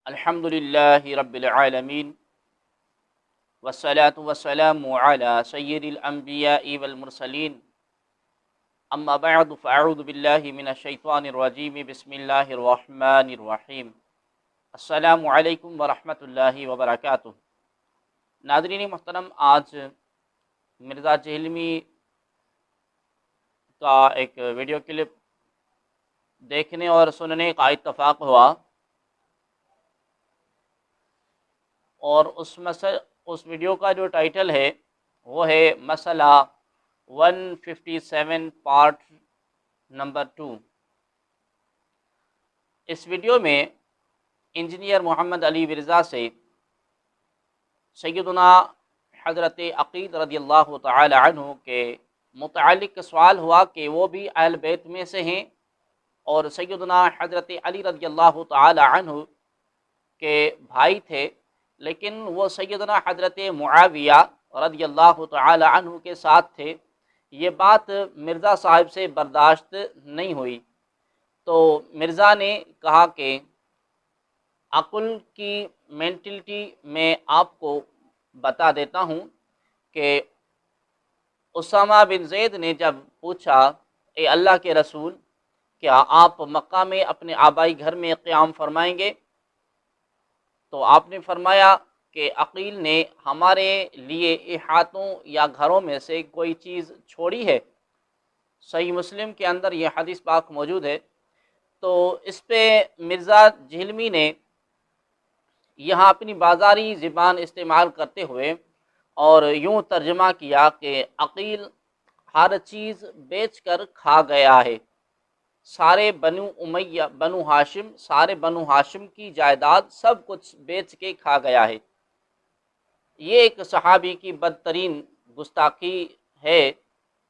الحمد للہ رب العالمین والصلاة والسلام علی سید الانبیاء والمرسلین اما بعد فاعوذ باللہ من الشیطان الرجیم بسم اللہ الرحمن الرحیم السلام علیکم ورحمۃ اللہ وبرکاتہ۔ ناظرین محترم، آج مرزا جہلمی کا ایک ویڈیو کلپ دیکھنے اور سننے کا اتفاق ہوا، اور اس ویڈیو کا جو ٹائٹل ہے وہ ہے مسئلہ 157 پارٹ نمبر 2۔ اس ویڈیو میں انجینئر محمد علی ورزا سے سیدنا حضرت عقیل رضی اللہ تعالی عنہ کے متعلق سوال ہوا کہ وہ بھی اہل بیت میں سے ہیں، اور سیدنا حضرت علی رضی اللہ تعالی عنہ کے بھائی تھے، لیکن وہ سیدنا حضرت معاویہ رضی اللہ تعالی عنہ کے ساتھ تھے۔ یہ بات مرزا صاحب سے برداشت نہیں ہوئی، تو مرزا نے کہا کہ عقل کی مینٹلٹی میں آپ کو بتا دیتا ہوں کہ اسامہ بن زید نے جب پوچھا، اے اللہ کے رسول، کیا آپ مکہ میں اپنے آبائی گھر میں قیام فرمائیں گے؟ تو آپ نے فرمایا کہ عقیل نے ہمارے لیے احاطوں یا گھروں میں سے کوئی چیز چھوڑی ہے؟ صحیح مسلم کے اندر یہ حدیث پاک موجود ہے۔ تو اس پہ مرزا جہلمی نے یہاں اپنی بازاری زبان استعمال کرتے ہوئے اور یوں ترجمہ کیا کہ عقیل ہر چیز بیچ کر کھا گیا ہے، سارے بنو ہاشم کی جائیداد سب کچھ بیچ کے کھا گیا ہے۔ یہ ایک صحابی کی بدترین گستاخی ہے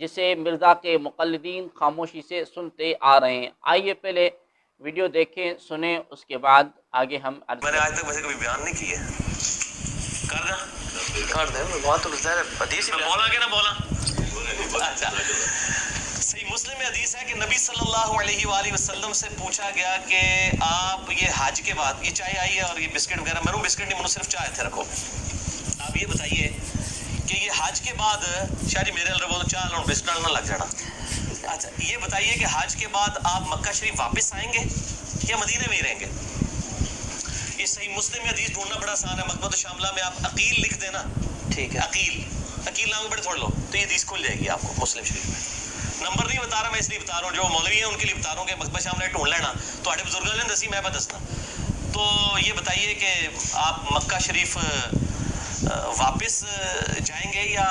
جسے مرزا کے مقلدین خاموشی سے سنتے آ رہے ہیں۔ آئیے پہلے ویڈیو دیکھیں، سنیں، اس کے بعد آگے ہم میں نے آج تک ویسے کبھی بیان نہیں کیا کر دیں بہت حدیث بولا کہ نہ بولا۔ اچھا، صحیح مسلم میں حدیث ہے کہ نبی صلی اللہ علیہ وآلہ وسلم سے پوچھا گیا کہ آپ یہ حج کے بعد، یہ چائے آئی ہے اور یہ بسکٹ وغیرہ، میں بسکٹ نہیں، میں صرف چائے تھے، رکھو۔ آپ یہ بتائیے کہ یہ حج کے بعد شاید میرے اللہ چاہ لوں بسکٹ نہ لگ جانا۔ اچھا یہ بتائیے کہ حج کے بعد آپ مکہ شریف واپس آئیں گے یا مدینے میں ہی رہیں گے؟ یہ صحیح مسلم میں حدیث ڈھونڈنا بڑا آسان ہے۔ مکتبۃ شاملہ میں آپ عقیل لکھ دینا، ٹھیک ہے، عقیل نام بڑے تھوڑ لو تو یہ حدیث کھل جائے گی آپ کو مسلم شریف میں۔ نمبر نہیں بتا رہا میں، اس لیے بتا رہا ہوں جو مولوی ہیں ان کے لیے بتا رہا ہوں کہ مکتبۃ شاملہ ڈھونڈ لینا، تو آڑے بزرگاں نے دسی میں پہ دسنا۔ تو یہ بتائیے کہ آپ مکہ شریف واپس جائیں گے یا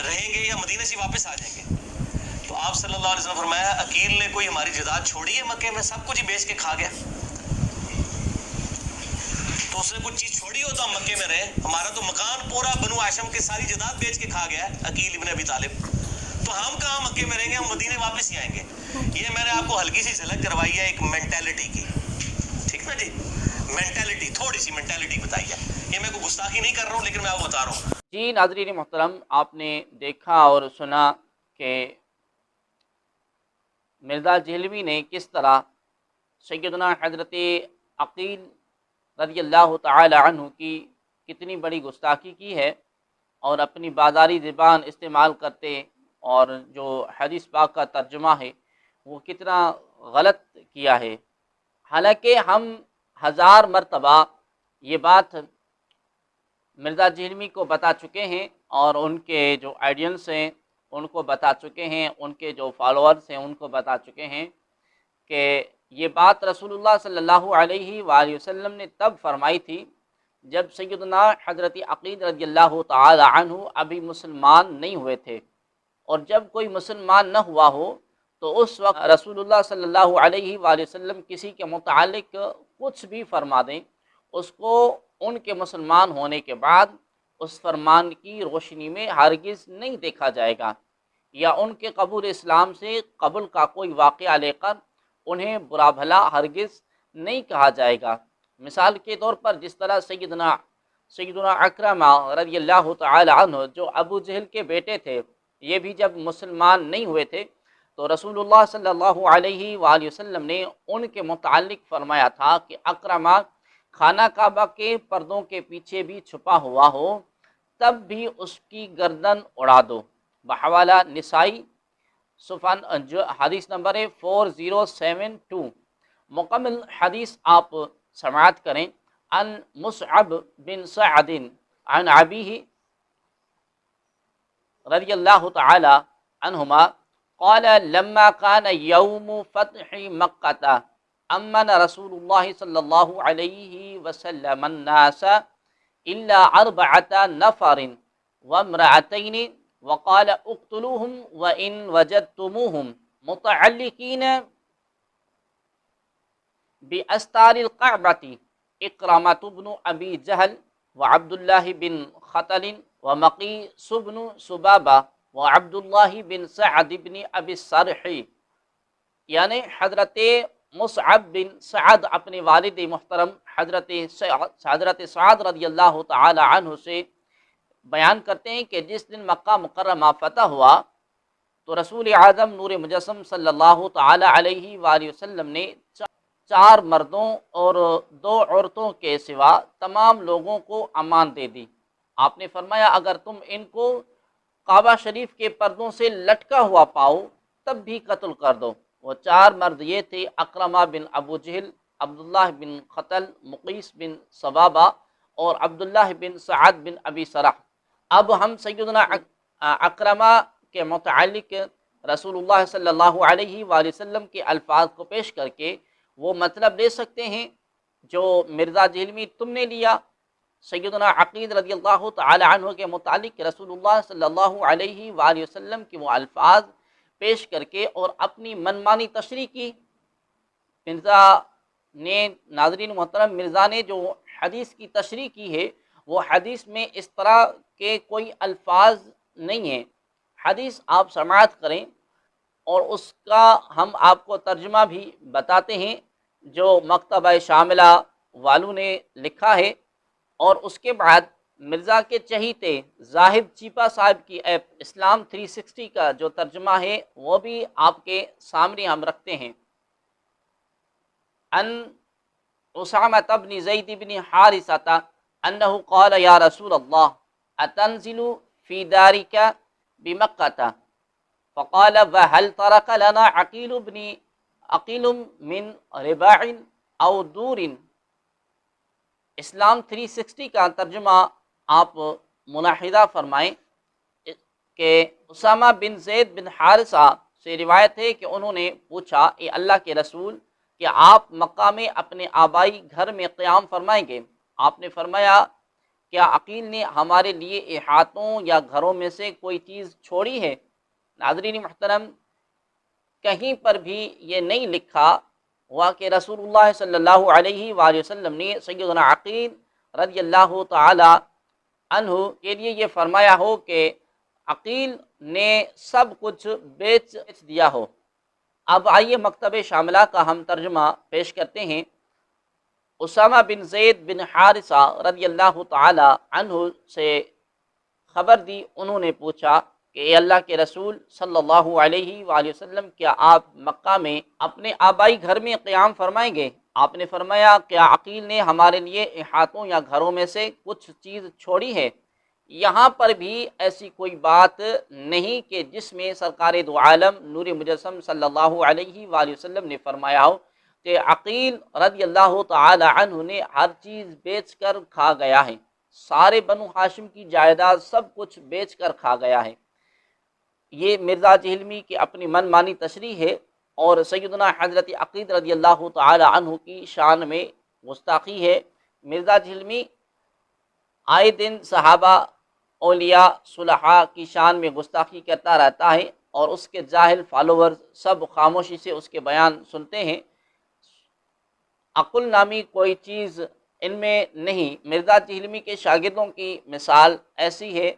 رہیں گے یا مدینہ سے واپس آ جائیں گے؟ تو آپ صلی اللہ علیہ وسلم فرمایا عقیل نے کوئی ہماری جائیداد چھوڑی ہے مکے میں؟ سب کچھ ہی بیچ کے کھا گیا۔ تو اس نے کچھ چیز چھوڑی ہو تو ہم مکے میں رہے، ہمارا تو مکان پورا بنو ہاشم کے ساری جائیداد بیچ کے کھا گیا ہے عقیل ابن ابی طالب، تو ہم کہاں مکے میں رہیں گے؟ ہم مدینے واپس ہی آئیں گے۔ یہ میں نے آپ کو ہلکی سی جھلک کروائی ہے ایک مینٹالٹی کی، ٹھیک نا جی، مینٹالٹی، تھوڑی سی مینٹالٹی بتائی ہے۔ یہ میں کوئی گستاخی نہیں کر رہا ہوں لیکن میں آپ کو بتا رہا ہوں۔ جی ناظرین محترم، آپ نے دیکھا اور سنا کہ مرزا جہلمی نے کس طرح سیدنا حضرت عقیل رضی اللہ تعالی عنہ کی کتنی بڑی گستاخی کی ہے، اور اپنی بازاری زبان استعمال کرتے اور جو حدیث پاک کا ترجمہ ہے وہ کتنا غلط کیا ہے۔ حالانکہ ہم ہزار مرتبہ یہ بات مرزا جہلمی کو بتا چکے ہیں، اور ان کے جو آئیڈینس ہیں ان کو بتا چکے ہیں، ان کے جو فالوورز ہیں ان کو بتا چکے ہیں کہ یہ بات رسول اللہ صلی اللہ علیہ وآلہ وسلم نے تب فرمائی تھی جب سیدنا حضرت عقیل رضی اللہ تعالی عنہ ابھی مسلمان نہیں ہوئے تھے، اور جب کوئی مسلمان نہ ہوا ہو تو اس وقت رسول اللہ صلی اللہ علیہ وآلہ وسلم کسی کے متعلق کچھ بھی فرما دیں، اس کو ان کے مسلمان ہونے کے بعد اس فرمان کی روشنی میں ہرگز نہیں دیکھا جائے گا، یا ان کے قبول اسلام سے قبل کا کوئی واقعہ لے کر انہیں برا بھلا ہرگز نہیں کہا جائے گا۔ مثال کے طور پر جس طرح سیدنا اکرمہ رضی اللہ تعالی عنہ جو ابو جہل کے بیٹے تھے، یہ بھی جب مسلمان نہیں ہوئے تھے تو رسول اللہ صلی اللہ علیہ وآلہ وسلم نے ان کے متعلق فرمایا تھا کہ اکرمہ خانہ کعبہ کے پردوں کے پیچھے بھی چھپا ہوا ہو تب بھی اس کی گردن اڑا دو۔ بحوالہ نسائی صفحہ جو حدیث نمبر ہے 4072۔ مکمل حدیث آپ سماعت کریں۔ ان مصعب بن سعد عن ابیہ رضی اللہ تعالی عنہما قال لما كان يوم فتح مکہ امن رسول اللہ صلی اللہ علیہ وسلم الناس الا اربعة نفر وامرأتين وقال اقتلوهم وان وجدتموهم متعلقين باستار القعبة اکرمۃ بن ابی جہل وعبد اللہ بن خطل ومقیس بن سبابہ وعبد اللہ بن سعد بن ابی السرح، یعنی حضرت مصعب بن سعد اپنے والد محترم حضرت سعد رضی اللہ تعالی عنہ سے بیان کرتے ہیں کہ جس دن مکہ مکرمہ فتح ہوا تو رسول اعظم نور مجسم صلی اللہ تعالی علیہ وآلہ وسلم نے 4 مردوں اور 2 عورتوں کے سوا تمام لوگوں کو امان دے دی۔ آپ نے فرمایا اگر تم ان کو کعبہ شریف کے پردوں سے لٹکا ہوا پاؤ تب بھی قتل کر دو۔ وہ 4 مرد یہ تھے اکرمہ بن ابو جہل، عبداللہ بن خطل، مقیس بن سبابہ اور عبداللہ بن سعد بن ابی سرح۔ اب ہم سیدنا اکرمہ کے متعلق رسول اللہ صلی اللہ علیہ وآلہ وسلم کے الفاظ کو پیش کر کے وہ مطلب لے سکتے ہیں جو مرزا جہلمی تم نے لیا سیدنا عقیل رضی اللہ تعالی عنہ کے متعلق رسول اللہ صلی اللہ علیہ وآلہ وسلم کے وہ الفاظ پیش کر کے اور اپنی منمانی تشریح کی۔ مرزا نے، ناظرین محترم، مرزا نے جو حدیث کی تشریح کی ہے وہ حدیث میں اس طرح کے کوئی الفاظ نہیں ہیں۔ حدیث آپ سماعت کریں اور اس کا ہم آپ کو ترجمہ بھی بتاتے ہیں جو مکتبہ شاملہ والوں نے لکھا ہے، اور اس کے بعد مرزا کے چہیتے زاہد چیپا صاحب کی ایپ اسلام 360 کا جو ترجمہ ہے وہ بھی آپ کے سامنے ہم رکھتے ہیں۔ ان اسامہ بن زید بن حارثہ انہ قال یا رسول اللہ اتنزل فی دارک بمکہ فقال وهل ترك لنا عقیل من رباع او دور۔ اسلام 360 کا ترجمہ آپ ملاحظہ فرمائیں کہ اسامہ بن زید بن حارثہ سے روایت ہے کہ انہوں نے پوچھا اے اللہ کے رسول کہ آپ مکہ میں اپنے آبائی گھر میں قیام فرمائیں گے؟ آپ نے فرمایا کیا عقیل نے ہمارے لیے احاطوں یا گھروں میں سے کوئی چیز چھوڑی ہے؟ ناظرین محترم، کہیں پر بھی یہ نہیں لکھا ہوا کہ رسول اللہ صلی اللہ علیہ وآلہ وسلم نے سیدنا عقیل رضی اللہ تعالی عنہ کے لیے یہ فرمایا ہو کہ عقیل نے سب کچھ بیچ دیا ہو۔ اب آئیے مکتبہ شاملہ کا ہم ترجمہ پیش کرتے ہیں۔ اسامہ بن زید بن حارثہ رضی اللہ تعالی عنہ سے خبر دی، انہوں نے پوچھا کہ اے اللہ کے رسول صلی اللہ علیہ وآلہ وسلم کیا آپ مکہ میں اپنے آبائی گھر میں قیام فرمائیں گے؟ آپ نے فرمایا کیا عقیل نے ہمارے لیے احاطوں یا گھروں میں سے کچھ چیز چھوڑی ہے؟ یہاں پر بھی ایسی کوئی بات نہیں کہ جس میں سرکار دو عالم نور مجسم صلی اللہ علیہ وآلہ وسلم نے فرمایا ہو کہ عقیل رضی اللہ تعالی عنہ نے ہر چیز بیچ کر کھا گیا ہے، سارے بنو ہاشم کی جائیداد سب کچھ بیچ کر کھا گیا ہے۔ یہ مرزا جہلمی کی اپنی من مانی تشریح ہے اور سیدنا حضرت عقیل رضی اللہ تعالی عنہ کی شان میں گستاخی ہے۔ مرزا جہلمی آئے دن صحابہ، اولیاء، صلحاء کی شان میں گستاخی کرتا رہتا ہے اور اس کے جاہل فالوورز سب خاموشی سے اس کے بیان سنتے ہیں۔ عقل نامی کوئی چیز ان میں نہیں۔ مرزا جہلمی کے شاگردوں کی مثال ایسی ہے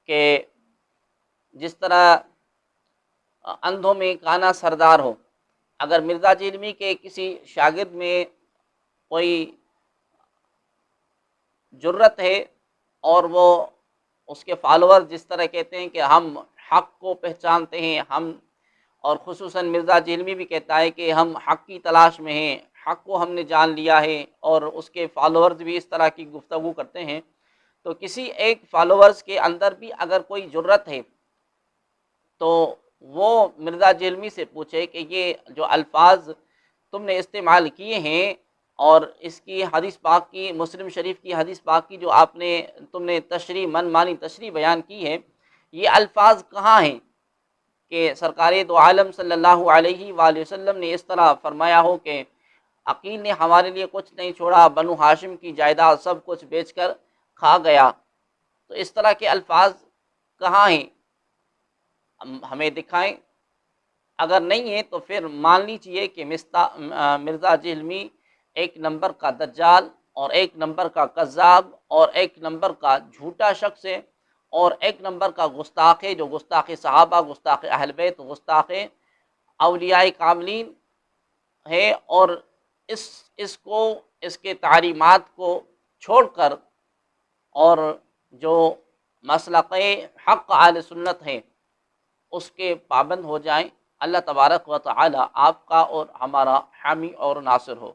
کہ جس طرح اندھوں میں کانا سردار ہو، اگر مرزا جہلمی کے کسی شاگرد میں کوئی جرت ہے اور وہ اس کے فالوور جس طرح کہتے ہیں کہ ہم حق کو پہچانتے ہیں، ہم، اور خصوصاً مرزا جہلمی بھی کہتا ہے کہ ہم حق کی تلاش میں ہیں، حق کو ہم نے جان لیا ہے اور اس کے فالوورز بھی اس طرح کی گفتگو کرتے ہیں، تو کسی ایک فالوورز کے اندر بھی اگر کوئی جرت ہے تو وہ مرزا جہلمی سے پوچھے کہ یہ جو الفاظ تم نے استعمال کیے ہیں اور اس کی حدیث پاک کی، مسلم شریف کی حدیث پاک کی جو تم نے تشریح، من مانی تشریح بیان کی ہے، یہ الفاظ کہاں ہیں کہ سرکار دو عالم صلی اللہ علیہ وآلہ وسلم نے اس طرح فرمایا ہو کہ عقیل نے ہمارے لیے کچھ نہیں چھوڑا، بنو ہاشم کی جائیداد سب کچھ بیچ کر کھا گیا؟ تو اس طرح کے الفاظ کہاں ہیں؟ ہمیں دکھائیں۔ اگر نہیں ہے تو پھر مان لیجیے کہ مرزا جہلمی ایک نمبر کا دجال اور ایک نمبر کا کذاب اور ایک نمبر کا جھوٹا شخص ہے اور ایک نمبر کا گستاخ ہے، جو گستاخ صحابہ، گستاخ اہل بیت، گستاخ اولیاء کاملین ہے، اور اس کے تعلیمات کو چھوڑ کر اور جو مسلک حق اہل سنت ہے اس کے پابند ہو جائیں۔ اللہ تبارک و تعالی آپ کا اور ہمارا حامی اور ناصر ہو۔